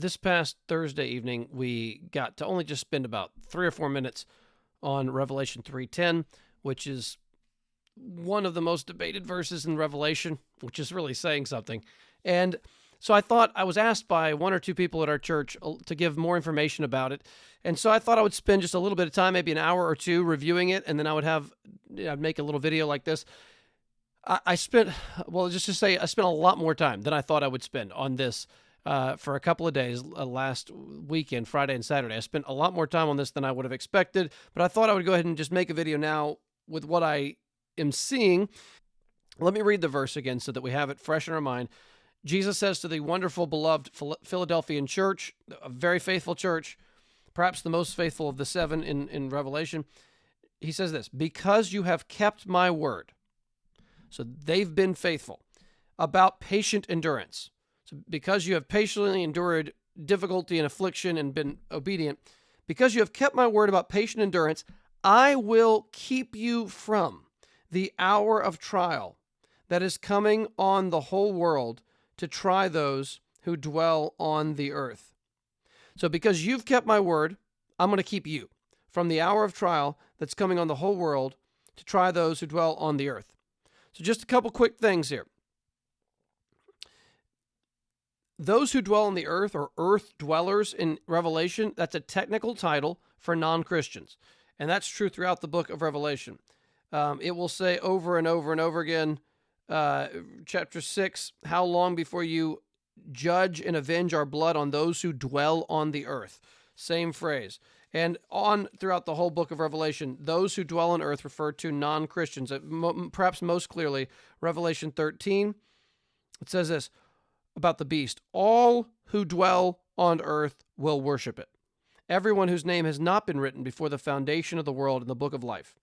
This past Thursday evening, we got to only just spend about 3 or 4 minutes on Revelation 3:10, which is one of the most debated verses in Revelation, which is really saying something. And so I was asked by one or two people at our church to give more information about it. And so I thought I would spend just a little bit of time, maybe an hour or two, reviewing it, and then I'd make a little video like this. I spent a lot more time than I thought I would spend on this for a couple of days last weekend, Friday and Saturday. I spent a lot more time on this than I would have expected, but I thought I would go ahead and just make a video now with what I am seeing. Let me read the verse again so that we have it fresh in our mind. Jesus says to the wonderful, beloved Philadelphian church, a very faithful church, perhaps the most faithful of the seven in Revelation, he says this: because you have kept my word. So they've been faithful about patient endurance. So because you have patiently endured difficulty and affliction and been obedient, because you have kept my word about patient endurance, I will keep you from the hour of trial that is coming on the whole world to try those who dwell on the earth. So because you've kept my word, I'm going to keep you from the hour of trial that's coming on the whole world to try those who dwell on the earth. So just a couple quick things here. Those who dwell on the earth, or earth dwellers in Revelation, that's a technical title for non-Christians. And that's true throughout the book of Revelation. It will say over and over and over again, chapter 6, how long before you judge and avenge our blood on those who dwell on the earth? Same phrase. And on throughout the whole book of Revelation, those who dwell on earth refer to non-Christians. Perhaps most clearly, Revelation 13, it says this about the beast: all who dwell on earth will worship it. Everyone whose name has not been written before the foundation of the world in the book of life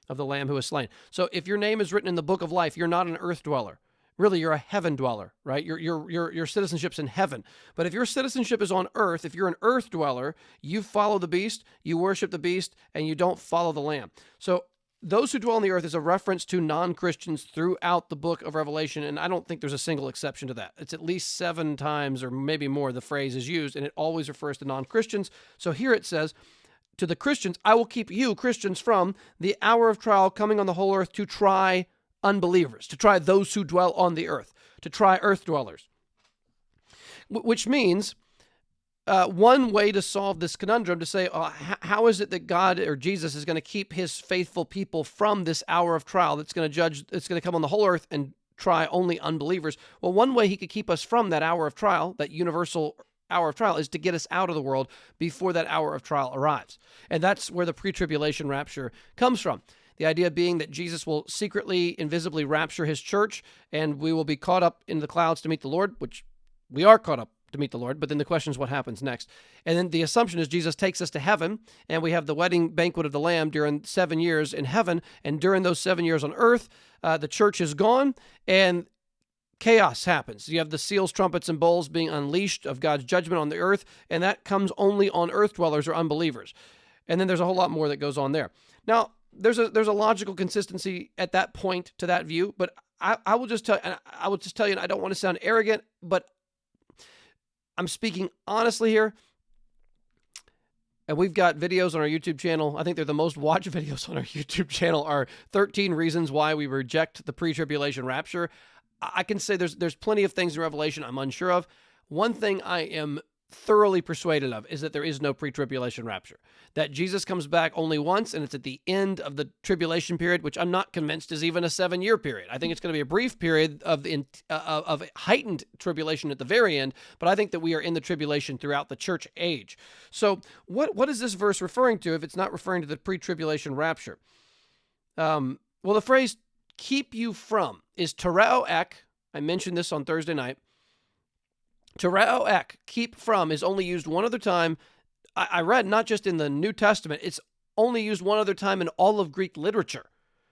of the Lamb who is slain. So if your name is written in the book of life, you're not an earth dweller. Really, you're a heaven dweller, right? Your citizenship's in heaven. But if your citizenship is on earth, if you're an earth dweller, you follow the beast, you worship the beast, and you don't follow the Lamb. So those who dwell on the earth is a reference to non-Christians throughout the book of Revelation, and I don't think there's a single exception to that. It's at least 7 times or maybe more the phrase is used, and it always refers to non-Christians. So here it says, to the Christians, I will keep you, Christians, from the hour of trial coming on the whole earth to try unbelievers, to try those who dwell on the earth, to try earth dwellers. Which means one way to solve this conundrum, to say, how is it that God or Jesus is going to keep his faithful people from this hour of trial that's going to judge, it's going to come on the whole earth and try only unbelievers? Well, one way he could keep us from that hour of trial, that universal hour of trial, is to get us out of the world before that hour of trial arrives. And that's where the pre-tribulation rapture comes from. The idea being that Jesus will secretly, invisibly rapture his church, and we will be caught up in the clouds to meet the Lord, which we are caught up to meet the Lord, but then the question is what happens next. And then the assumption is Jesus takes us to heaven, and we have the wedding banquet of the Lamb during 7 years in heaven, and during those 7 years on earth, the church is gone, and chaos happens. You have the seals, trumpets, and bowls being unleashed of God's judgment on the earth, and that comes only on earth dwellers or unbelievers. And then there's a whole lot more that goes on there. Now, there's a logical consistency at that point to that view, but I will just tell you, and I don't want to sound arrogant, but I'm speaking honestly here. And we've got videos on our YouTube channel. I think they're the most watched videos on our YouTube channel are 13 reasons why we reject the pre-tribulation rapture. I can say there's plenty of things in Revelation I'm unsure of. One thing I am thoroughly persuaded of is that there is no pre-tribulation rapture, that Jesus comes back only once, and it's at the end of the tribulation period, which I'm not convinced is even a 7-year period. I think it's going to be a brief period of heightened tribulation at the very end, but I think that we are in the tribulation throughout the church age. So what is this verse referring to if it's not referring to the pre-tribulation rapture? Well, the phrase keep you from is tereo ek. I mentioned this on Thursday night. Tereo ek, keep from, is only used one other time. I read not just in the New Testament, it's only used one other time in all of Greek literature.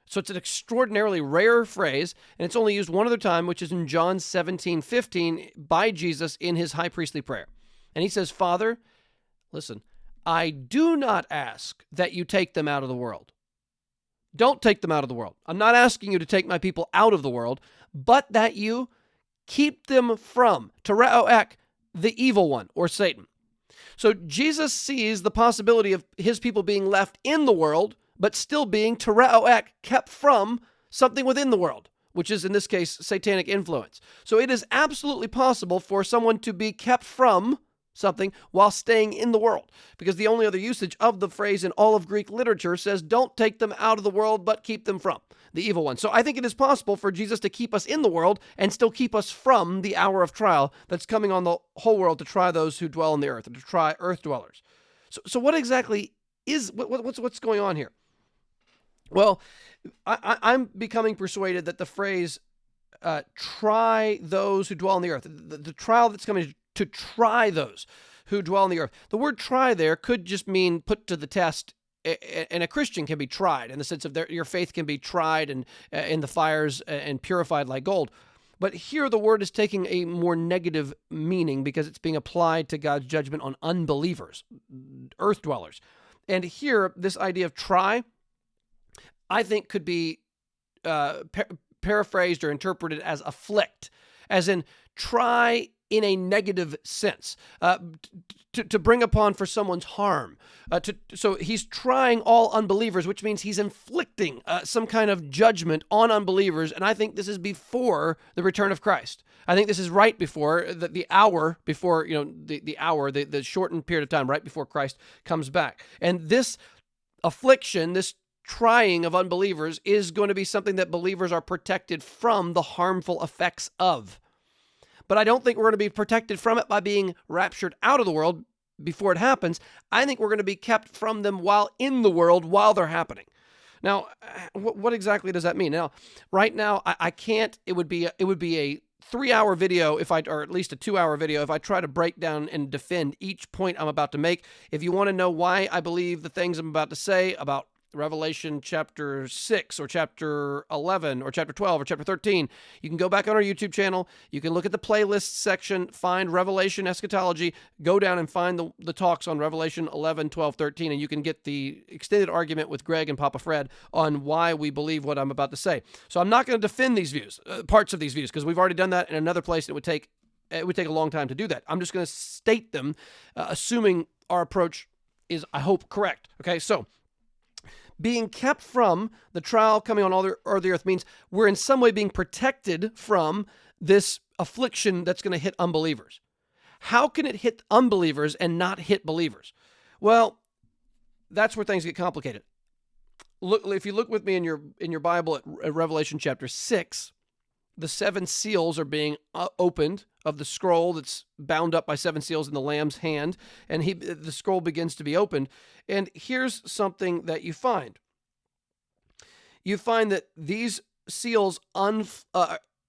So it's an extraordinarily rare phrase, and it's only used one other time, which is in John 17:15 by Jesus in his high priestly prayer. And he says, Father, listen, I do not ask that you take them out of the world. Don't take them out of the world. I'm not asking you to take my people out of the world, but that you keep them from, tereo ek, the evil one, or Satan. So Jesus sees the possibility of his people being left in the world, but still being tereoek, kept from something within the world, which is in this case satanic influence. So it is absolutely possible for someone to be kept from something while staying in the world, because the only other usage of the phrase in all of Greek literature says, don't take them out of the world, but keep them from the evil one. So I think it is possible for Jesus to keep us in the world and still keep us from the hour of trial that's coming on the whole world to try those who dwell on the earth, and to try earth dwellers. So what exactly is, what's going on here? Well, I'm becoming persuaded that the phrase, try those who dwell on the earth, the trial that's coming to try those who dwell on the earth. The word try there could just mean put to the test, and a Christian can be tried in the sense of your faith can be tried and in the fires and purified like gold. But here the word is taking a more negative meaning because it's being applied to God's judgment on unbelievers, earth dwellers. And here, this idea of try, I think could be paraphrased or interpreted as afflict, as in try in a negative sense, to bring upon for someone's harm. So he's trying all unbelievers, which means he's inflicting some kind of judgment on unbelievers. And I think this is before the return of Christ. I think this is right before the hour before, the shortened period of time right before Christ comes back. And this affliction, this trying of unbelievers, is going to be something that believers are protected from the harmful effects of. But I don't think we're going to be protected from it by being raptured out of the world before it happens. I think we're going to be kept from them while in the world, while they're happening. Now, what exactly does that mean? Now, right now, I can't. It would be a 3-hour video or at least a 2-hour video if I try to break down and defend each point I'm about to make. If you want to know why I believe the things I'm about to say about Revelation chapter 6 or chapter 11 or chapter 12 or chapter 13, you can go back on our YouTube channel. You can look at the playlist section, find Revelation Eschatology, go down and find the talks on Revelation 11, 12, 13, and you can get the extended argument with Greg and Papa Fred on why we believe what I'm about to say. So I'm not going to defend these views, parts of these views, because we've already done that in another place. It would take a long time to do that. I'm just going to state them, assuming our approach is, I hope, correct. Okay, so being kept from the trial coming on all the earth means we're in some way being protected from this affliction that's going to hit unbelievers. How can it hit unbelievers and not hit believers? Well, that's where things get complicated. Look, if you look with me in your Bible at Revelation chapter 6, the 7 seals are being opened of the scroll that's bound up by 7 seals in the Lamb's hand, and the scroll begins to be opened. And here's something that you find. You find that these seals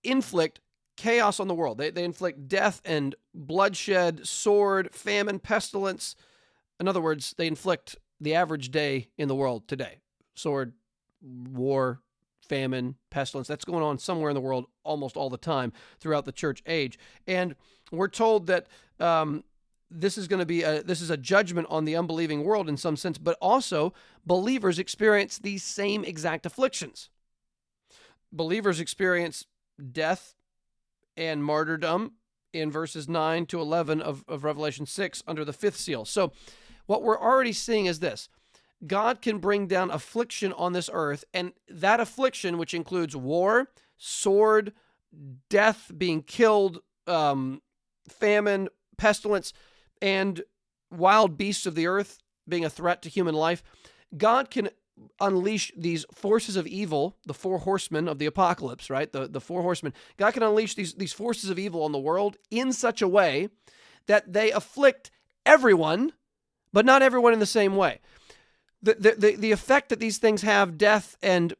inflict chaos on the world. They inflict death and bloodshed, sword, famine, pestilence. In other words, they inflict the average day in the world today. Sword, war, famine, pestilence. That's going on somewhere in the world almost all the time throughout the church age. And we're told that this is a judgment on the unbelieving world in some sense, but also believers experience these same exact afflictions. Believers experience death and martyrdom in verses 9 to 11 of Revelation 6 under the 5th seal. So what we're already seeing is this. God can bring down affliction on this earth, and that affliction, which includes war, sword, death, being killed, famine, pestilence, and wild beasts of the earth being a threat to human life, God can unleash these forces of evil, the 4 horsemen of the apocalypse, right? The 4 horsemen. God can unleash these forces of evil on the world in such a way that they afflict everyone, but not everyone in the same way. The effect that these things have, death and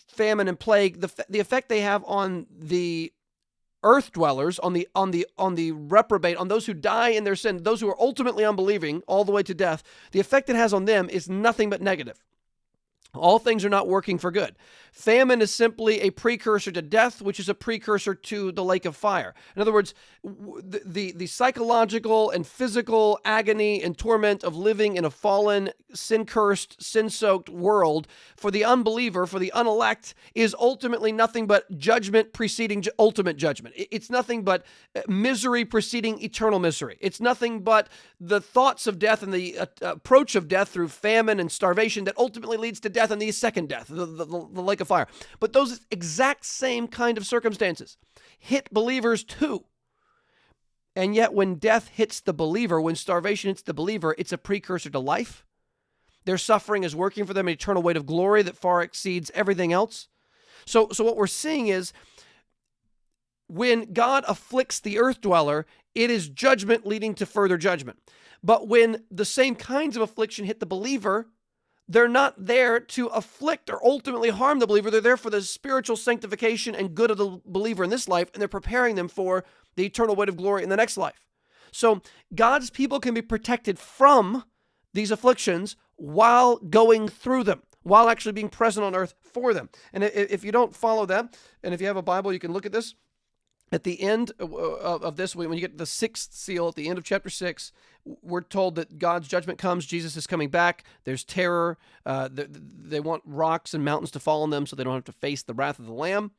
famine and plague, the effect they have on the earth dwellers, on the reprobate, on those who die in their sin, those who are ultimately unbelieving all the way to death, the effect it has on them is nothing but negative. All things are not working for good. Famine is simply a precursor to death, which is a precursor to the lake of fire. In other words, the psychological and physical agony and torment of living in a fallen, sin-cursed, sin-soaked world for the unbeliever, for the unelect, is ultimately nothing but judgment preceding ultimate judgment. It's nothing but misery preceding eternal misery. It's nothing but the thoughts of death and the approach of death through famine and starvation that ultimately leads to death and the second death, the lake of fire. But those exact same kind of circumstances hit believers too. And yet when death hits the believer, when starvation hits the believer, it's a precursor to life. Their suffering is working for them an eternal weight of glory that far exceeds everything else. So what we're seeing is when God afflicts the earth dweller, it is judgment leading to further judgment. But when the same kinds of affliction hit the believer, they're not there to afflict or ultimately harm the believer. They're there for the spiritual sanctification and good of the believer in this life, and they're preparing them for the eternal weight of glory in the next life. So God's people can be protected from these afflictions while going through them, while actually being present on earth for them. And if you don't follow that, and if you have a Bible, you can look at this. At the end of this, when you get the sixth seal, at the end of chapter 6, we're told that God's judgment comes. Jesus is coming back. There's terror. They want rocks and mountains to fall on them so they don't have to face the wrath of the Lamb.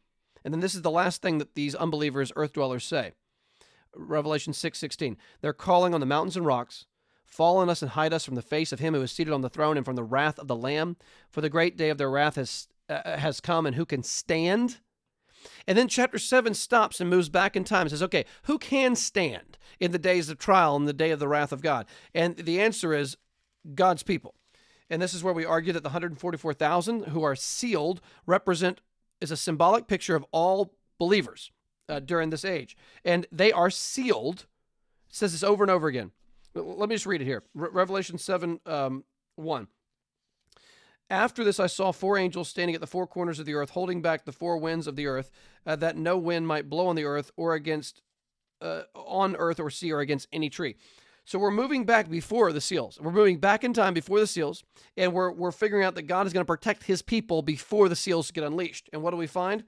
And then this is the last thing that these unbelievers, earth dwellers, say. Revelation 6:16. They're calling on the mountains and rocks, fall on us and hide us from the face of him who is seated on the throne and from the wrath of the Lamb. For the great day of their wrath has come, and who can stand? And then chapter 7 stops and moves back in time and says, okay, who can stand in the days of trial and the day of the wrath of God? And the answer is God's people. And this is where we argue that the 144,000 who are sealed is a symbolic picture of all believers during this age. And they are sealed. It says this over and over again. Let me just read it here. Revelation 7:1. After this, I saw 4 angels standing at the 4 corners of the earth, holding back the 4 winds of the earth, that no wind might blow on the earth or on earth or sea or against any tree. So we're moving back before the seals. We're moving back in time before the seals, and we're figuring out that God is going to protect his people before the seals get unleashed. And what do we find?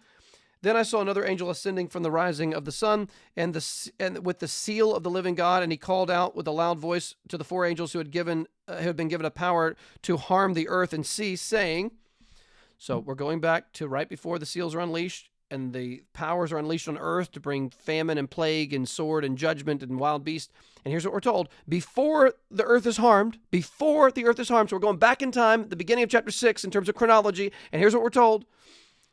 Then I saw another angel ascending from the rising of the sun, and with the seal of the living God, and he called out with a loud voice to the 4 angels who had been given a power to harm the earth and sea, saying, so we're going back to right before the seals are unleashed, and the powers are unleashed on earth to bring famine and plague and sword and judgment and wild beast. And here's what we're told. Before the earth is harmed, so we're going back in time, at the beginning of chapter 6 in terms of chronology, and here's what we're told.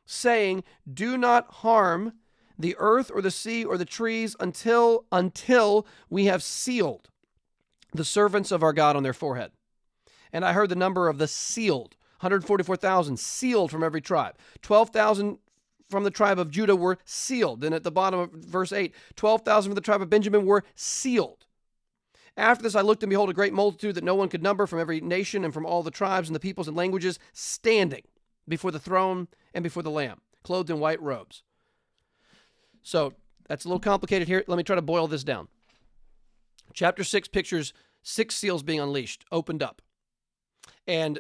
Saying, do not harm the earth or the sea or the trees until we have sealed the servants of our God on their forehead. And I heard the number of the sealed, 144,000 sealed from every tribe. 12,000 from the tribe of Judah were sealed. Then at the bottom of verse 8, 12,000 from the tribe of Benjamin were sealed. After this, I looked and behold a great multitude that no one could number from every nation and from all the tribes and the peoples and languages standing before the throne and before the Lamb, clothed in white robes. So that's a little complicated here. Let me try to boil this down. Chapter 6 pictures 6 seals being unleashed, opened up. And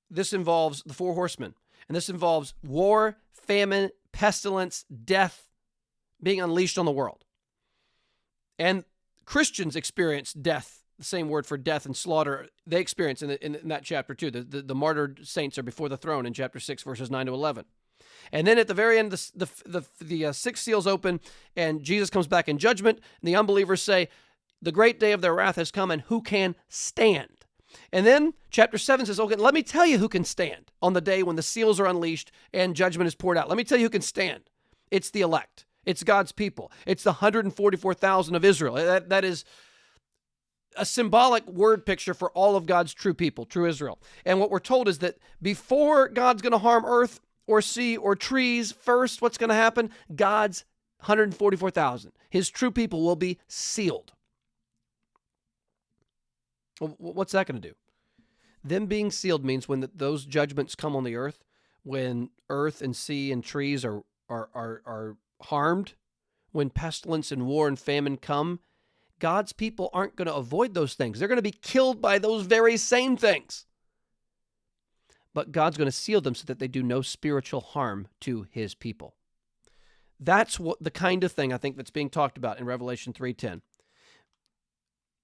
this involves the 4 horsemen. And this involves war, famine, pestilence, death being unleashed on the world. And Christians experience death. The same word for death and slaughter they experience in that chapter too. The martyred saints are before the throne in chapter 6, verses 9 to 11. And then at the very end, the 6 seals open, and Jesus comes back in judgment, and the unbelievers say, the great day of their wrath has come, and who can stand? And then chapter 7 says, okay, let me tell you who can stand on the day when the seals are unleashed and judgment is poured out. Let me tell you who can stand. It's the elect. It's God's people. It's the 144,000 of Israel. That is a symbolic word picture for all of God's true people, true Israel. And what we're told is that before God's going to harm earth or sea or trees, first what's going to happen? God's 144,000, his true people, will be sealed. Well, what's that going to do? Them being sealed means when those judgments come on the earth, when earth and sea and trees are harmed, when pestilence and war and famine come, God's people aren't going to avoid those things. They're going to be killed by those very same things. but God's going to seal them so that they do no spiritual harm to his people. That's what the kind of thing I think that's being talked about in Revelation 3:10.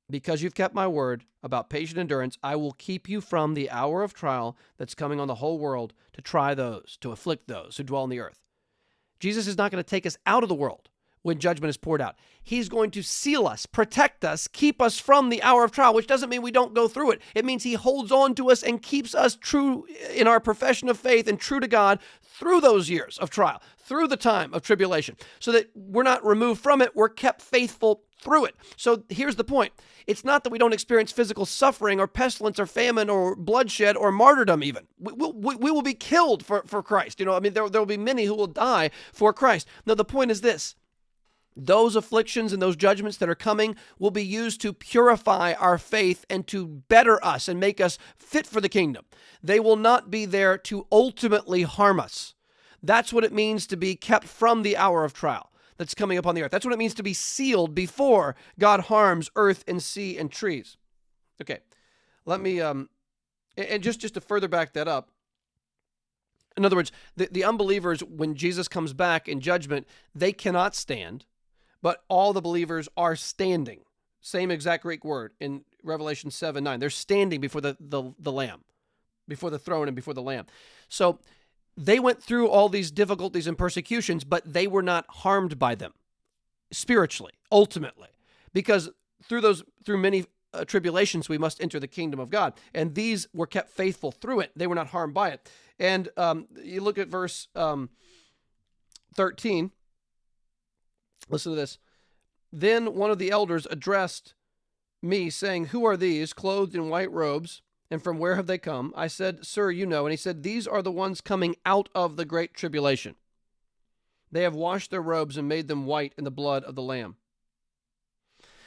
Because you've kept my word about patient endurance, I will keep you from the hour of trial that's coming on the whole world to try those, to afflict those who dwell on the earth. Jesus is not going to take us out of the world when judgment is poured out. He's going to seal us, protect us, keep us from the hour of trial, which doesn't mean we don't go through it. It means he holds on to us and keeps us true in our profession of faith and true to God through those years of trial, through the time of tribulation, so that we're not removed from it, we're kept faithful through it. So here's the point. It's not that we don't experience physical suffering or pestilence or famine or bloodshed or martyrdom even. We will be killed for Christ. There will be many who will die for Christ. No, the point is this. Those afflictions and those judgments that are coming will be used to purify our faith and to better us and make us fit for the kingdom. They will not be there to ultimately harm us. That's what it means to be kept from the hour of trial that's coming upon the earth. That's what it means to be sealed before God harms earth and sea and trees. Okay, let me, and just to further back that up, in other words, the unbelievers, when Jesus comes back in judgment, they cannot stand, but all the believers are standing. Same exact Greek word in Revelation 7:9. They're standing before the Lamb, before the throne and before the Lamb. So they went through all these difficulties and persecutions, but they were not harmed by them spiritually, ultimately, because through many tribulations, we must enter the kingdom of God. And these were kept faithful through it. They were not harmed by it. And you look at verse 13. Listen to this. Then one of the elders addressed me, saying, "Who are these, clothed in white robes, and from where have they come?" I said, "Sir, you know." And he said, "These are the ones coming out of the great tribulation. They have washed their robes and made them white in the blood of the Lamb."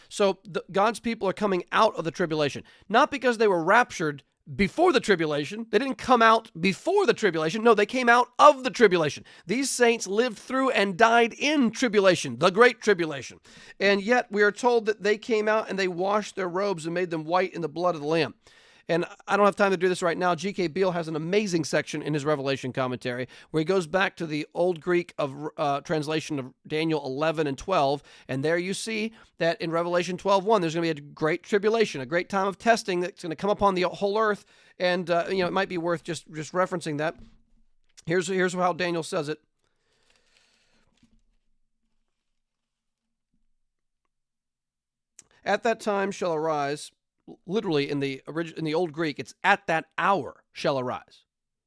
So God's people are coming out of the tribulation, not because they were raptured before the tribulation. They didn't come out before the tribulation. No, they came out of the tribulation. These saints lived through and died in tribulation, the great tribulation. And yet we are told that they came out and they washed their robes and made them white in the blood of the Lamb. And I don't have time to do this right now. G.K. Beale has an amazing section in his Revelation commentary where he goes back to the old Greek of translation of Daniel 11 and 12. And there you see that in Revelation 12:1, there's going to be a great tribulation, a great time of testing that's going to come upon the whole earth. And, it might be worth just referencing that. Here's how Daniel says it. At that time shall arise, literally in the old Greek, it's at that hour shall arise.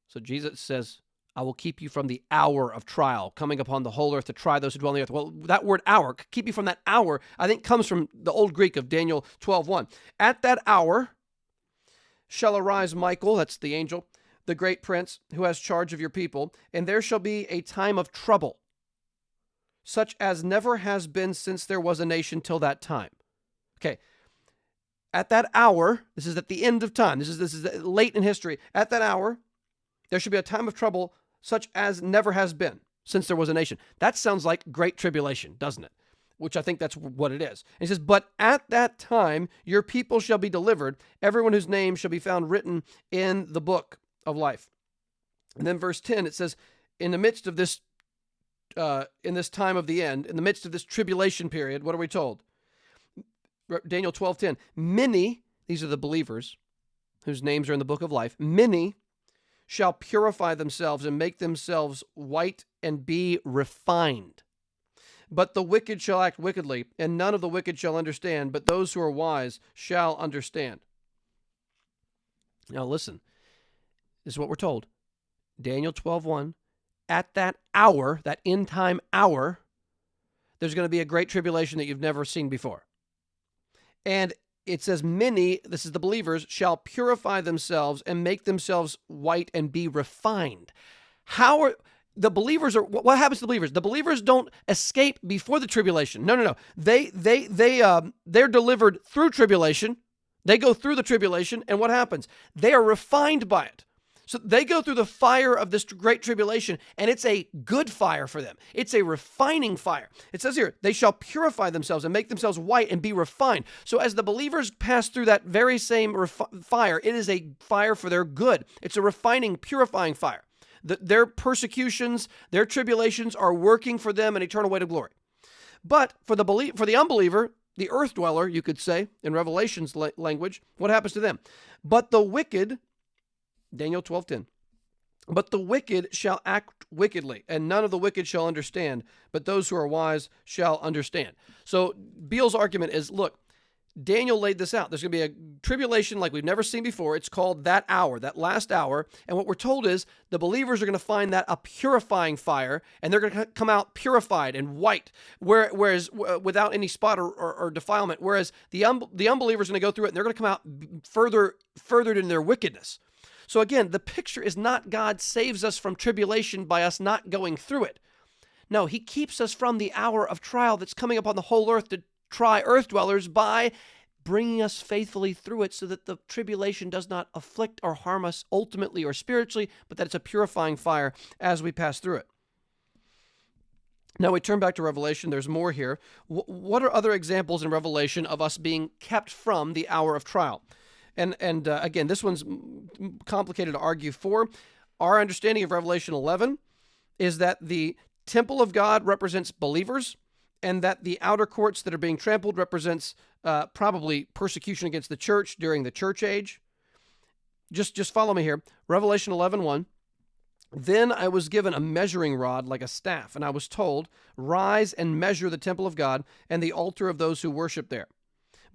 So Jesus says, "I will keep you from the hour of trial coming upon the whole earth to try those who dwell on the earth." Well, that word hour, keep you from that hour, I think comes from the old Greek of Daniel 12:1. At that hour shall arise Michael, that's the angel, the great prince who has charge of your people, and there shall be a time of trouble, such as never has been since there was a nation till that time. Okay. At that hour, this is at the end of time, this is late in history, at that hour, there should be a time of trouble such as never has been since there was a nation. That sounds like great tribulation, doesn't it? Which I think that's what it is. And he says, "But at that time, your people shall be delivered, everyone whose name shall be found written in the book of life." And then verse 10, it says, in the midst of this, in this time of the end, in the midst of this tribulation period, what are we told? Daniel 12:10, many, these are the believers whose names are in the book of life, many shall purify themselves and make themselves white and be refined. But the wicked shall act wickedly, and none of the wicked shall understand, but those who are wise shall understand. Now listen, this is what we're told. Daniel 12:1, at that hour, that end time hour, there's going to be a great tribulation that you've never seen before. And it says, many, this is the believers, shall purify themselves and make themselves white and be refined. How are the believers? What happens to the believers? The believers don't escape before the tribulation. No. They're delivered through tribulation. They go through the tribulation, and what happens? They are refined by it. So they go through the fire of this great tribulation, and it's a good fire for them. It's a refining fire. It says here, they shall purify themselves and make themselves white and be refined. So as the believers pass through that very same fire, it is a fire for their good. It's a refining, purifying fire. Their persecutions, their tribulations are working for them an eternal weight of glory. But for the unbeliever, the earth dweller, you could say, in Revelation's language, what happens to them? But the wicked, Daniel 12:10, but the wicked shall act wickedly, and none of the wicked shall understand, but those who are wise shall understand. So Beale's argument is, look, Daniel laid this out. There's going to be a tribulation like we've never seen before. It's called that hour, that last hour. And what we're told is the believers are going to find that a purifying fire, and they're going to come out purified and white, whereas without any spot or defilement. Whereas the unbelievers are going to go through it, and they're going to come out furthered in their wickedness. So again, the picture is not God saves us from tribulation by us not going through it. No, he keeps us from the hour of trial that's coming upon the whole earth to try earth dwellers by bringing us faithfully through it so that the tribulation does not afflict or harm us ultimately or spiritually, but that it's a purifying fire as we pass through it. Now we turn back to Revelation. There's more here. What are other examples in Revelation of us being kept from the hour of trial? And again, this one's complicated to argue for. Our understanding of Revelation 11 is that the temple of God represents believers, and that the outer courts that are being trampled represents probably persecution against the church during the church age. Just follow me here. Revelation 11:1. Then I was given a measuring rod like a staff, and I was told, rise and measure the temple of God and the altar of those who worship there.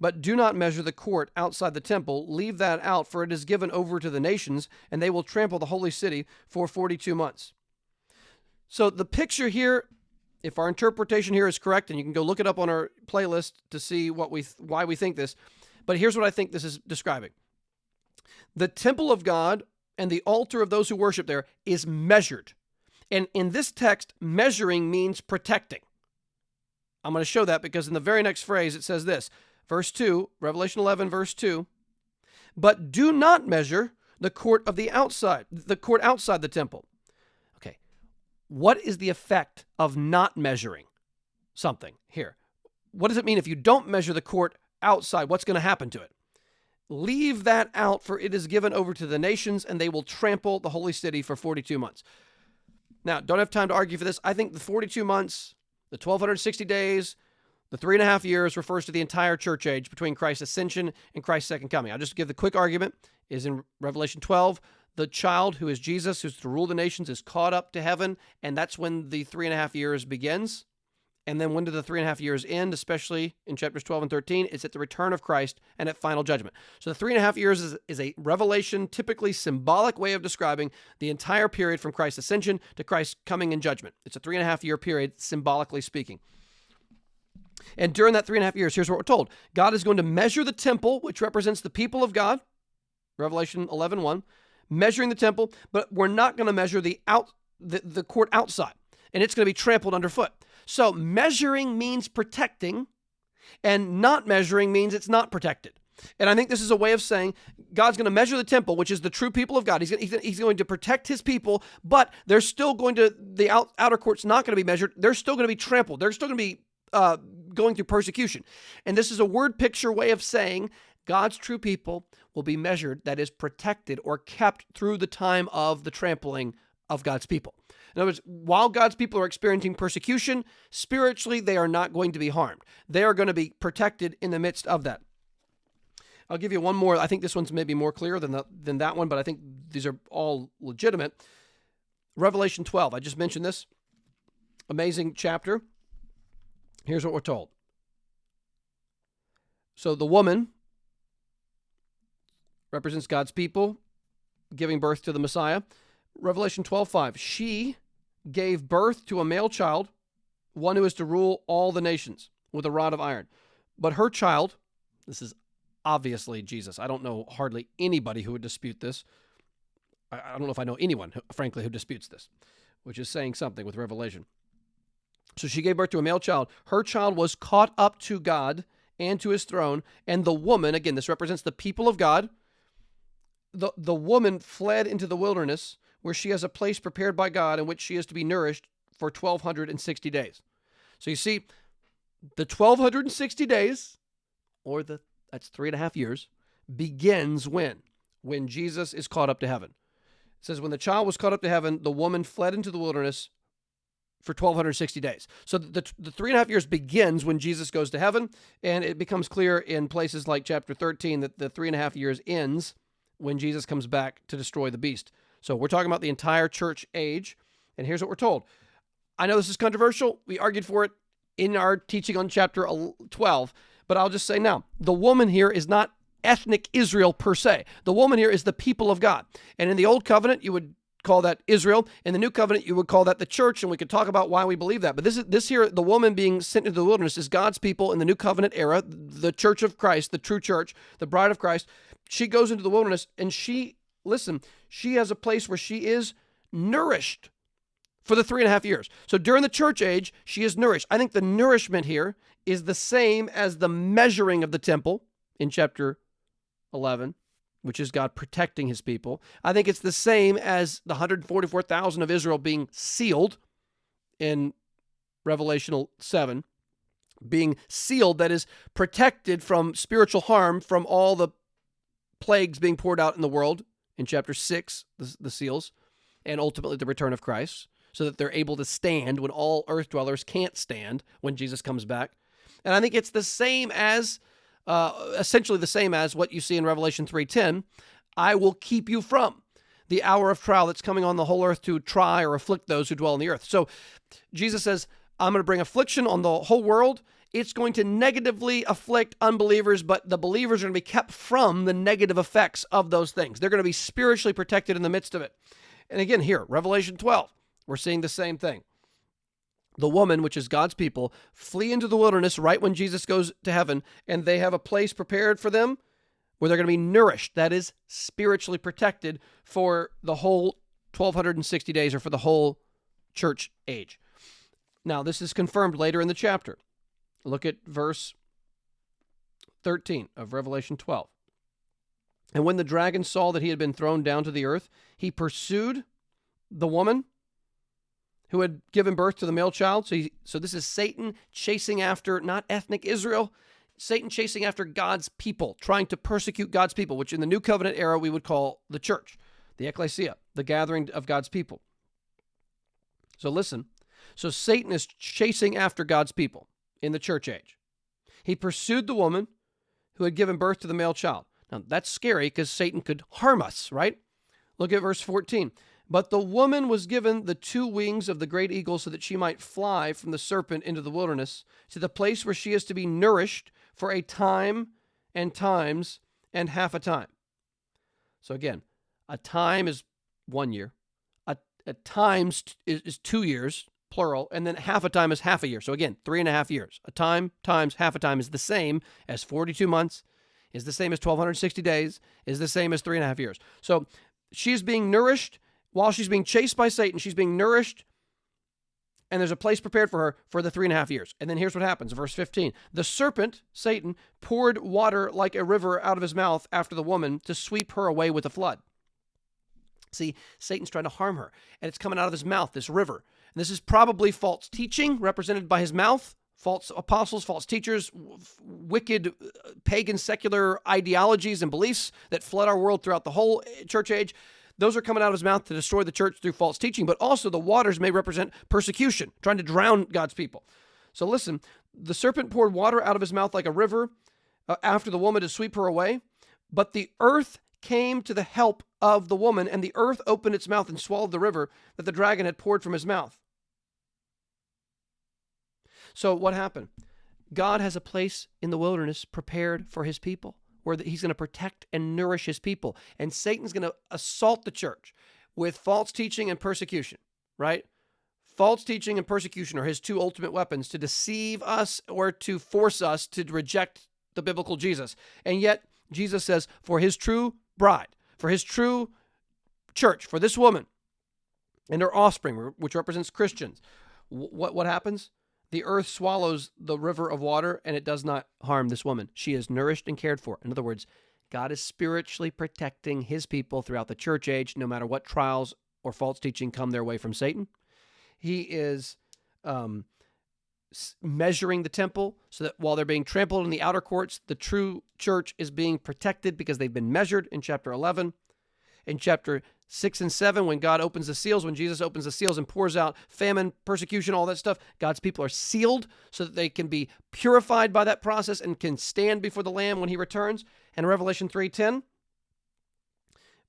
But do not measure the court outside the temple. Leave that out, for it is given over to the nations, and they will trample the holy city for 42 months. So the picture here, if our interpretation here is correct, and you can go look it up on our playlist to see why we think this, but here's what I think this is describing. The temple of God and the altar of those who worship there is measured. And in this text, measuring means protecting. I'm going to show that because in the very next phrase it says this, verse 2, Revelation 11, verse 2, but do not measure the court outside the temple. What is the effect of not measuring something here? What does it mean if you don't measure the court outside? What's going to happen to it? Leave that out, for it is given over to the nations, and they will trample the holy city for 42 months. Now, don't have time to argue for this. I think the 42 months, the 1,260 days, the 3.5 years refers to the entire church age between Christ's ascension and Christ's second coming. I'll just give the quick argument is in Revelation 12. The child who is Jesus, who's to rule the nations, is caught up to heaven, and that's when the 3.5 years begins. And then when do the 3.5 years end, especially in chapters 12 and 13? It's at the return of Christ and at final judgment. So the 3.5 years is a revelation, typically symbolic way of describing the entire period from Christ's ascension to Christ's coming in judgment. It's a 3.5 year period, symbolically speaking. And during that 3.5 years, here's what we're told. God is going to measure the temple, which represents the people of God, Revelation 11:1. Measuring the temple, but we're not going to measure the court outside, and it's going to be trampled underfoot. So measuring means protecting, and not measuring means it's not protected. And I think this is a way of saying God's going to measure the temple, which is the true people of God. He's going to protect his people, but they're still going to, the outer court's not going to be measured. They're still going to be trampled. They're still going to be going through persecution. And this is a word picture way of saying God's true people will be measured, that is protected or kept through the time of the trampling of God's people. In other words, while God's people are experiencing persecution, spiritually, they are not going to be harmed. They are going to be protected in the midst of that. I'll give you one more. I think this one's maybe more clear than that one, but I think these are all legitimate. Revelation 12. I just mentioned this. Amazing chapter. Here's what we're told. So the woman represents God's people giving birth to the Messiah. Revelation 12:5. She gave birth to a male child, one who is to rule all the nations with a rod of iron. But her child, this is obviously Jesus. I don't know hardly anybody who would dispute this. I don't know if I know anyone, frankly, who disputes this, which is saying something with Revelation. So she gave birth to a male child. Her child was caught up to God and to his throne. And the woman, again, this represents the people of God, the woman fled into the wilderness where she has a place prepared by God in which she is to be nourished for 1,260 days. So you see, the 1,260 days, or that's 3.5 years, begins when? When Jesus is caught up to heaven. It says, when the child was caught up to heaven, the woman fled into the wilderness for 1,260 days. So the 3.5 years begins when Jesus goes to heaven, and it becomes clear in places like chapter 13 that the 3.5 years ends when Jesus comes back to destroy the beast. So we're talking about the entire church age, and here's what we're told. I know this is controversial. We argued for it in our teaching on chapter 12, but I'll just say now, the woman here is not ethnic Israel per se. The woman here is the people of God. And in the Old Covenant, you would call that Israel. In the New Covenant, you would call that the church, and we could talk about why we believe that. But this here, the woman being sent into the wilderness, is God's people in the New Covenant era, the church of Christ, the true church, the bride of Christ. She goes into the wilderness, and she has a place where she is nourished for the 3.5 years. So during the church age, she is nourished. I think the nourishment here is the same as the measuring of the temple in chapter 11, which is God protecting his people. I think it's the same as the 144,000 of Israel being sealed in Revelation 7, being sealed, that is protected from spiritual harm from all the plagues being poured out in the world in chapter 6, the seals, and ultimately the return of Christ, so that they're able to stand when all earth dwellers can't stand when Jesus comes back. And I think it's the same as, essentially the same as what you see in Revelation 3:10, I will keep you from the hour of trial that's coming on the whole earth to try or afflict those who dwell on the earth. So Jesus says, I'm going to bring affliction on the whole world. It's going to negatively afflict unbelievers, but the believers are going to be kept from the negative effects of those things. They're going to be spiritually protected in the midst of it. And again, here, Revelation 12, we're seeing the same thing. The woman, which is God's people, flee into the wilderness right when Jesus goes to heaven, and they have a place prepared for them where they're going to be nourished, that is, spiritually protected for the whole 1,260 days, or for the whole church age. Now, this is confirmed later in the chapter. Look at verse 13 of Revelation 12. And when the dragon saw that he had been thrown down to the earth, he pursued the woman who had given birth to the male child. So this is Satan chasing after not ethnic Israel, Satan chasing after God's people, trying to persecute God's people, which in the New Covenant era we would call the church, the ecclesia, the gathering of God's people. So listen, so Satan is chasing after God's people in the church age. He pursued the woman who had given birth to the male child. Now that's scary because Satan could harm us, right? Look at verse 14. But the woman was given the 2 wings of the great eagle so that she might fly from the serpent into the wilderness to the place where she is to be nourished for a time and times and half a time. So again, a time is 1 year. A times is 2 years, plural, and then half a time is half a year. So again, 3.5 years. A time times half a time is the same as 42 months, is the same as 1,260 days, is the same as 3.5 years. So she's being nourished. While she's being chased by Satan, she's being nourished, and there's a place prepared for her for the 3.5 years. And then here's what happens, verse 15. The serpent, Satan, poured water like a river out of his mouth after the woman to sweep her away with a flood. See, Satan's trying to harm her, and it's coming out of his mouth, this river. And this is probably false teaching represented by his mouth, false apostles, false teachers, wicked pagan secular ideologies and beliefs that flood our world throughout the whole church age. Those are coming out of his mouth to destroy the church through false teaching, but also the waters may represent persecution, trying to drown God's people. So listen, the serpent poured water out of his mouth like a river after the woman to sweep her away, but the earth came to the help of the woman, and the earth opened its mouth and swallowed the river that the dragon had poured from his mouth. So what happened? God has a place in the wilderness prepared for his people, where he's going to protect and nourish his people. And Satan's going to assault the church with false teaching and persecution, right? False teaching and persecution are his 2 ultimate weapons to deceive us or to force us to reject the biblical Jesus. And yet, Jesus says, for his true bride, for his true church, for this woman and her offspring, which represents Christians, what happens? The earth swallows the river of water, and it does not harm this woman. She is nourished and cared for. In other words, God is spiritually protecting his people throughout the church age, no matter what trials or false teaching come their way from Satan. He is measuring the temple so that while they're being trampled in the outer courts, the true church is being protected because they've been measured in chapter 11. In chapter 6 and 7, when God opens the seals, when Jesus opens the seals and pours out famine, persecution, all that stuff, God's people are sealed so that they can be purified by that process and can stand before the Lamb when he returns. And in Revelation 3:10,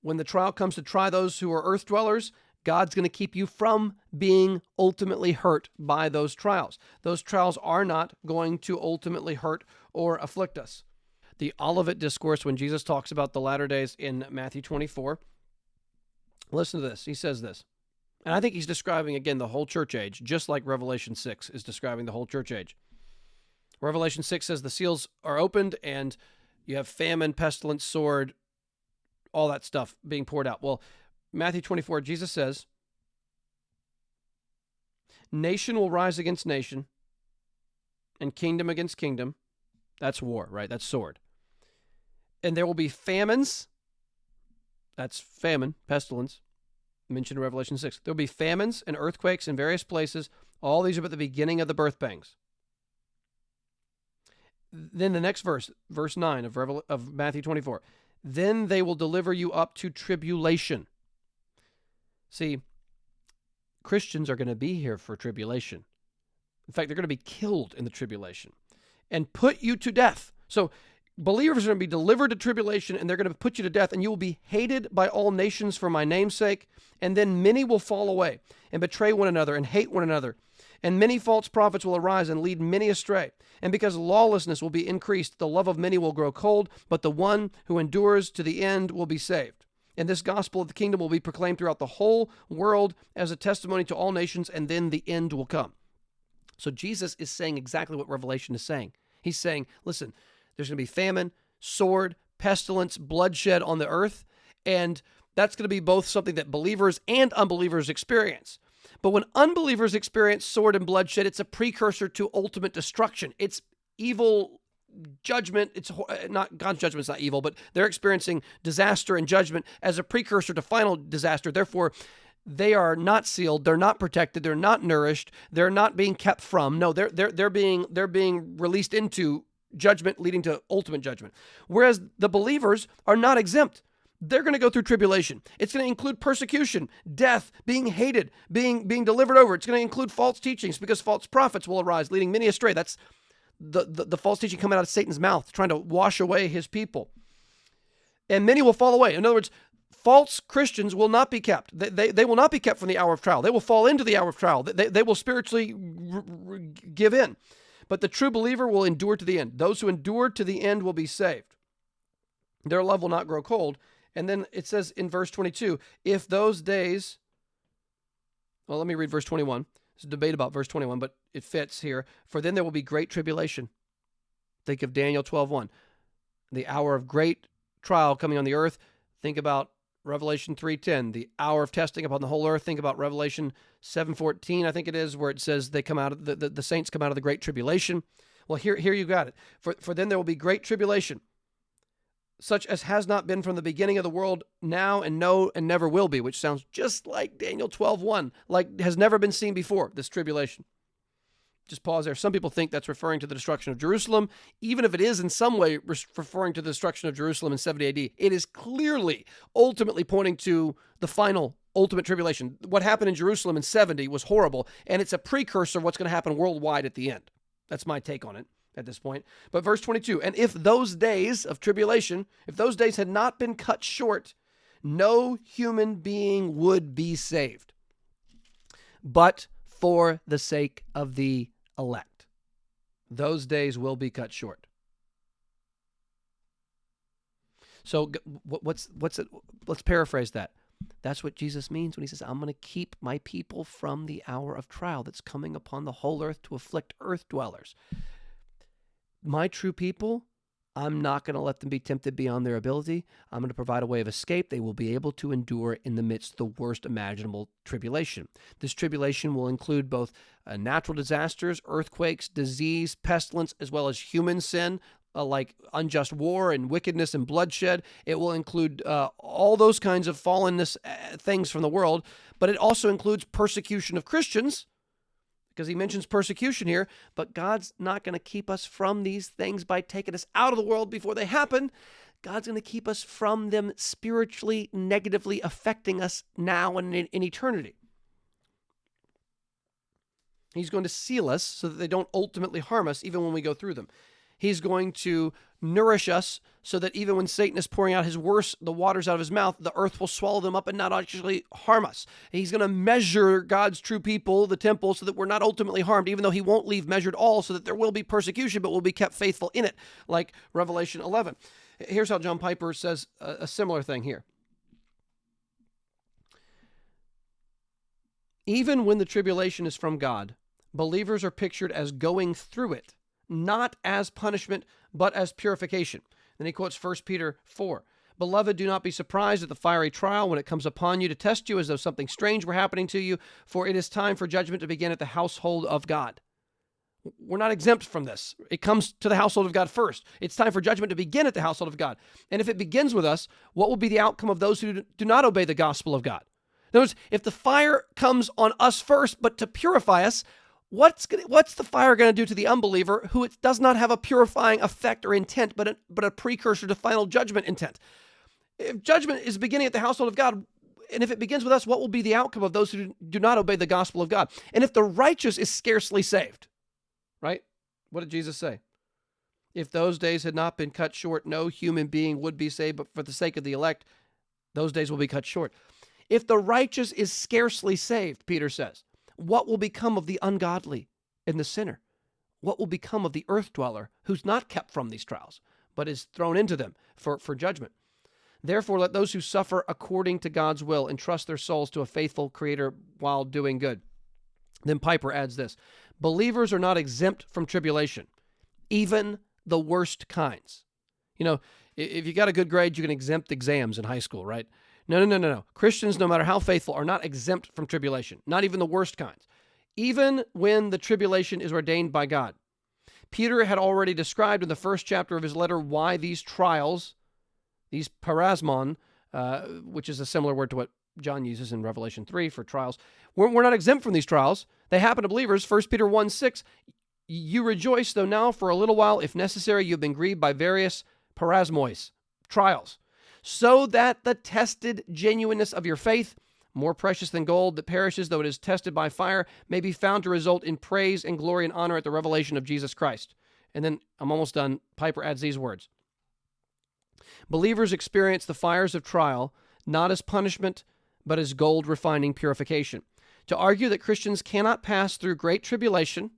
when the trial comes to try those who are earth dwellers, God's going to keep you from being ultimately hurt by those trials. Those trials are not going to ultimately hurt or afflict us. The Olivet Discourse, when Jesus talks about the latter days in Matthew 24, listen to this. He says this, and I think he's describing, again, the whole church age, just like Revelation 6 is describing the whole church age. Revelation 6 says the seals are opened and you have famine, pestilence, sword, all that stuff being poured out. Well, Matthew 24, Jesus says, nation will rise against nation and kingdom against kingdom. That's war, right? That's sword. And there will be famines. That's famine, pestilence, mentioned in Revelation 6. There will be famines and earthquakes in various places. All these are but the beginning of the birth pangs. Then the next verse, verse 9 of Matthew 24. Then they will deliver you up to tribulation. See, Christians are going to be here for tribulation. In fact, they're going to be killed in the tribulation and put you to death. So believers are going to be delivered to tribulation, and they're going to put you to death, and you will be hated by all nations for my name's sake. And then many will fall away and betray one another and hate one another. And many false prophets will arise and lead many astray. And because lawlessness will be increased, the love of many will grow cold, but the one who endures to the end will be saved. And this gospel of the kingdom will be proclaimed throughout the whole world as a testimony to all nations, and then the end will come. So Jesus is saying exactly what Revelation is saying. He's saying, listen, there's going to be famine, sword, pestilence, bloodshed on the earth, and that's going to be both something that believers and unbelievers experience. But when unbelievers experience sword and bloodshed, it's a precursor to ultimate destruction. It's evil judgment. It's not God's judgment is not evil, but they're experiencing disaster and judgment as a precursor to final disaster. Therefore, they are not sealed. They're not protected. They're not nourished. They're not being kept from. No, they're being released into judgment, leading to ultimate judgment. Whereas the believers are not exempt. They're going to go through tribulation. It's going to include persecution, death, being hated, being delivered over. It's going to include false teachings because false prophets will arise, leading many astray. That's the false teaching coming out of Satan's mouth, trying to wash away his people. And many will fall away. In other words, false Christians will not be kept. They will not be kept from the hour of trial. They will fall into the hour of trial. They will spiritually give in. But the true believer will endure to the end. Those who endure to the end will be saved. Their love will not grow cold. And then it says in verse 22, if those days, well, let me read verse 21. There's a debate about verse 21, but it fits here. For then there will be great tribulation. Think of Daniel 12:1. The hour of great trial coming on the earth. Think about Revelation 3:10, the hour of testing upon the whole earth. Think about Revelation 7:14, I think it is, where it says they come out of the saints come out of the great tribulation. Well, here you got it. For then there will be great tribulation, such as has not been from the beginning of the world, now and no and never will be, which sounds just like Daniel 12:1, like has never been seen before, this tribulation. Just pause there. Some people think that's referring to the destruction of Jerusalem. Even if it is in some way referring to the destruction of Jerusalem in 70 AD, it is clearly ultimately pointing to the final ultimate tribulation. What happened in Jerusalem in 70 was horrible, and it's a precursor of what's going to happen worldwide at the end. That's my take on it at this point. But verse 22, and if those days of tribulation, if those days had not been cut short, no human being would be saved, but for the sake of the elect. Those days will be cut short. So what's it? Let's paraphrase that. That's what Jesus means when he says, I'm going to keep my people from the hour of trial that's coming upon the whole earth to afflict earth dwellers. My true people, I'm not going to let them be tempted beyond their ability. I'm going to provide a way of escape they will be able to endure in the midst of the worst imaginable tribulation. This tribulation will include both natural disasters, earthquakes, disease, pestilence, as well as human sin, like unjust war and wickedness and bloodshed. It will include all those kinds of fallenness things from the world, but it also includes persecution of Christians, because he mentions persecution here. But God's not going to keep us from these things by taking us out of the world before they happen. God's going to keep us from them spiritually, negatively affecting us now and in eternity. He's going to seal us so that they don't ultimately harm us even when we go through them. He's going to nourish us so that even when Satan is pouring out the waters out of his mouth, the earth will swallow them up and not actually harm us. He's going to measure God's true people, the temple, so that we're not ultimately harmed, even though he won't leave measured all, so that there will be persecution, but we'll be kept faithful in it, like Revelation 11. Here's how John Piper says a similar thing here. Even when the tribulation is from God, believers are pictured as going through it, not as punishment, but as purification. Then he quotes 1 Peter 4. Beloved, do not be surprised at the fiery trial when it comes upon you to test you as though something strange were happening to you, for it is time for judgment to begin at the household of God. We're not exempt from this. It comes to the household of God first. It's time for judgment to begin at the household of God. And if it begins with us, what will be the outcome of those who do not obey the gospel of God? In other words, if the fire comes on us first, but to purify us, what's the fire going to do to the unbeliever who it does not have a purifying effect or intent, but a precursor to final judgment intent? If judgment is beginning at the household of God, and if it begins with us, what will be the outcome of those who do not obey the gospel of God? And if the righteous is scarcely saved, right? What did Jesus say? If those days had not been cut short, no human being would be saved, but for the sake of the elect, those days will be cut short. If the righteous is scarcely saved, Peter says, what will become of the ungodly and the sinner? What will become of the earth dweller who's not kept from these trials, but is thrown into them for judgment? Therefore, let those who suffer according to God's will entrust their souls to a faithful Creator while doing good. Then Piper adds this: believers are not exempt from tribulation, even the worst kinds. You know, if you got a good grade, you can exempt exams in high school, right? No. Christians, no matter how faithful, are not exempt from tribulation, not even the worst kinds, even when the tribulation is ordained by God. Peter had already described in the first chapter of his letter why these trials, these parasmon, which is a similar word to what John uses in Revelation 3 for trials, we're not exempt from these trials. They happen to believers. 1 Peter 1:6, you rejoice, though now for a little while, if necessary, you've been grieved by various parasmois, trials, so that the tested genuineness of your faith, more precious than gold that perishes though it is tested by fire, may be found to result in praise and glory and honor at the revelation of Jesus Christ. And then, I'm almost done, Piper adds these words: believers experience the fires of trial not as punishment, but as gold refining purification. To argue that Christians cannot pass through great tribulation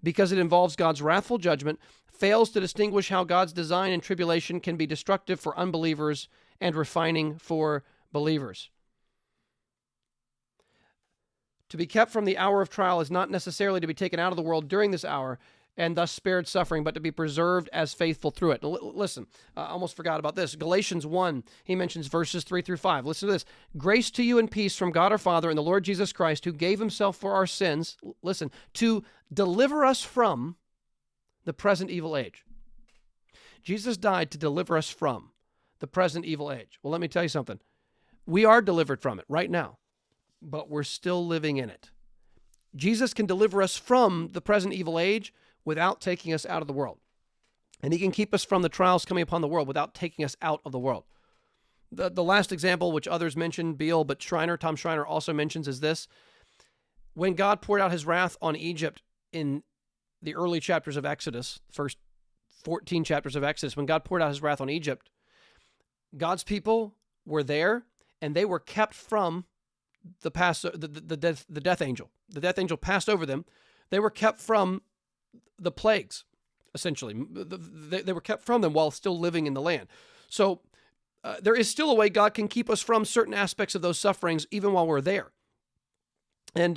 because it involves God's wrathful judgment fails to distinguish how God's design in tribulation can be destructive for unbelievers and refining for believers. To be kept from the hour of trial is not necessarily to be taken out of the world during this hour and thus spared suffering, but to be preserved as faithful through it. Listen, I almost forgot about this. Galatians 1, he mentions verses 3 through 5. Listen to this. Grace to you and peace from God our Father and the Lord Jesus Christ, who gave himself for our sins, listen, to deliver us from the present evil age. Jesus died to deliver us from the present evil age. Well, let me tell you something. We are delivered from it right now, but we're still living in it. Jesus can deliver us from the present evil age without taking us out of the world. And he can keep us from the trials coming upon the world without taking us out of the world. The last example, which others mention, Beale, but Tom Schreiner also mentions, is this. When God poured out his wrath on Egypt in the early chapters of Exodus, first 14 chapters of Exodus, when God poured out his wrath on Egypt, God's people were there, and they were kept from the death angel. The death angel passed over them. They were kept from the plagues, essentially. They were kept from them while still living in the land. So there is still a way God can keep us from certain aspects of those sufferings even while we're there. And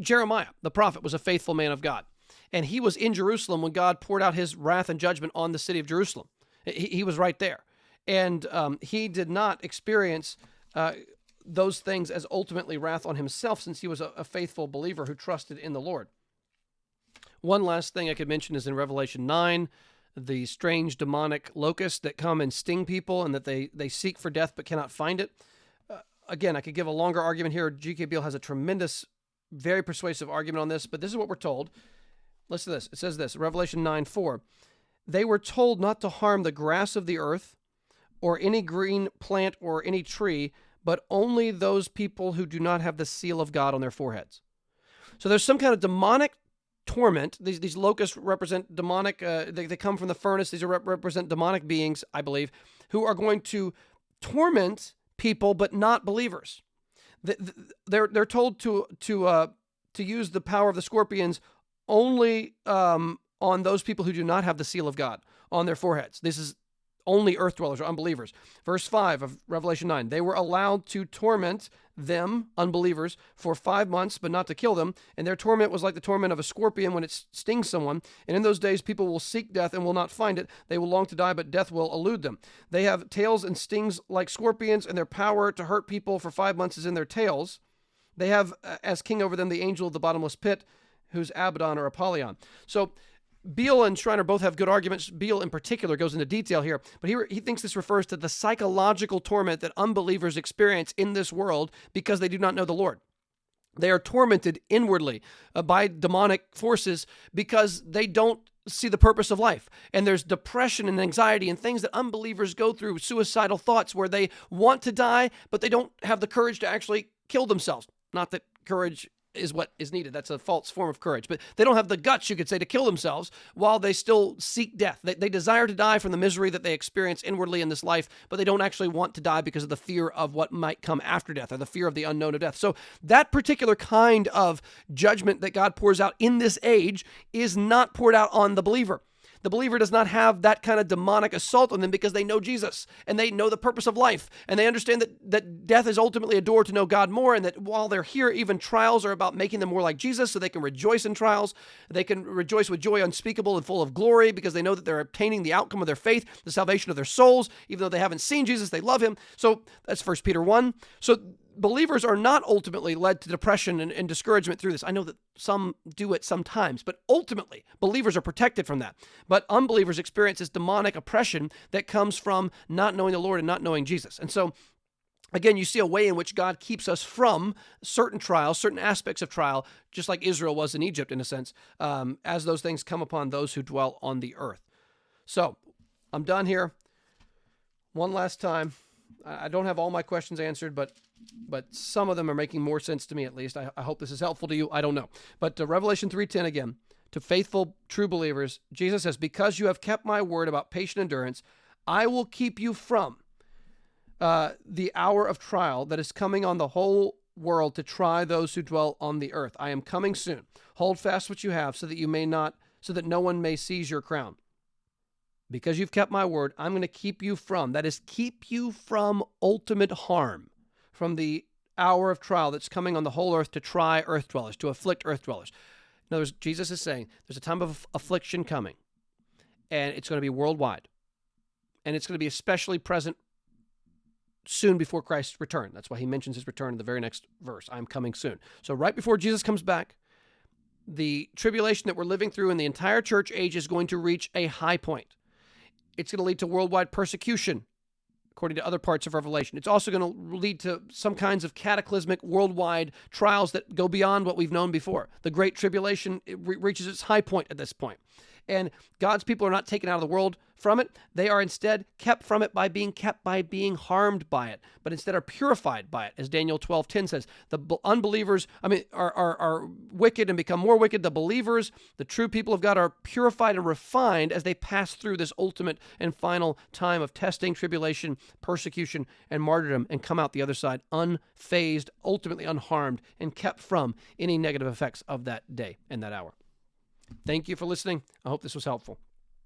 Jeremiah, the prophet, was a faithful man of God. And he was in Jerusalem when God poured out his wrath and judgment on the city of Jerusalem. He was right there. And he did not experience those things as ultimately wrath on himself, since he was a faithful believer who trusted in the Lord. One last thing I could mention is in Revelation 9, the strange demonic locusts that come and sting people and that they seek for death but cannot find it. Again, I could give a longer argument here. G.K. Beale has a tremendous, very persuasive argument on this, but this is what we're told. Listen to this. It says this, Revelation 9:4. They were told not to harm the grass of the earth or any green plant or any tree, but only those people who do not have the seal of God on their foreheads. So there's some kind of demonic torment. These locusts represent demonic, they come from the furnace. These represent demonic beings, I believe, who are going to torment people, but not believers. They're told to use the power of the scorpions only on those people who do not have the seal of God on their foreheads. This is only earth dwellers or unbelievers. Verse 5 of Revelation 9, they were allowed to torment them, unbelievers, for 5 months, but not to kill them. And their torment was like the torment of a scorpion when it stings someone. And in those days, people will seek death and will not find it. They will long to die, but death will elude them. They have tails and stings like scorpions, and their power to hurt people for 5 months is in their tails. They have as king over them the angel of the bottomless pit, who's Abaddon or Apollyon. So Beale and Schreiner both have good arguments. Beale in particular goes into detail here, but he thinks this refers to the psychological torment that unbelievers experience in this world because they do not know the Lord. They are tormented inwardly by demonic forces because they don't see the purpose of life. And there's depression and anxiety and things that unbelievers go through, suicidal thoughts where they want to die, but they don't have the courage to actually kill themselves. Not that courage is what is needed. That's a false form of courage. But they don't have the guts, you could say, to kill themselves while they still seek death. They desire to die from the misery that they experience inwardly in this life, but they don't actually want to die because of the fear of what might come after death or the fear of the unknown of death. So that particular kind of judgment that God pours out in this age is not poured out on the believer. The believer does not have that kind of demonic assault on them because they know Jesus and they know the purpose of life. And they understand that death is ultimately a door to know God more, and that while they're here, even trials are about making them more like Jesus so they can rejoice in trials. They can rejoice with joy unspeakable and full of glory because they know that they're obtaining the outcome of their faith, the salvation of their souls. Even though they haven't seen Jesus, they love him. So that's 1 Peter 1. So believers are not ultimately led to depression and discouragement through this. I know that some do it sometimes, but ultimately believers are protected from that. But unbelievers experience this demonic oppression that comes from not knowing the Lord and not knowing Jesus. And so, again, you see a way in which God keeps us from certain trials, certain aspects of trial, just like Israel was in Egypt, in a sense, as those things come upon those who dwell on the earth. So I'm done here. One last time. I don't have all my questions answered, but some of them are making more sense to me, at least. I hope this is helpful to you. I don't know. But Revelation 3:10 again, to faithful, true believers, Jesus says, because you have kept my word about patient endurance, I will keep you from the hour of trial that is coming on the whole world to try those who dwell on the earth. I am coming soon. Hold fast what you have so that no one may seize your crown. Because you've kept my word, I'm going to keep you from, that is, keep you from ultimate harm, from the hour of trial that's coming on the whole earth to try earth dwellers, to afflict earth dwellers. In other words, Jesus is saying there's a time of affliction coming, and it's going to be worldwide, and it's going to be especially present soon before Christ's return. That's why he mentions his return in the very next verse. I'm coming soon. So right before Jesus comes back, the tribulation that we're living through in the entire church age is going to reach a high point. It's going to lead to worldwide persecution, according to other parts of Revelation. It's also going to lead to some kinds of cataclysmic worldwide trials that go beyond what we've known before. The Great Tribulation reaches its high point at this point. And God's people are not taken out of the world from it. They are instead kept from it by being harmed by it, but instead are purified by it, as Daniel 12:10 says. The unbelievers, are wicked and become more wicked. The believers, the true people of God, are purified and refined as they pass through this ultimate and final time of testing, tribulation, persecution, and martyrdom, and come out the other side unfazed, ultimately unharmed, and kept from any negative effects of that day and that hour. Thank you for listening. I hope this was helpful.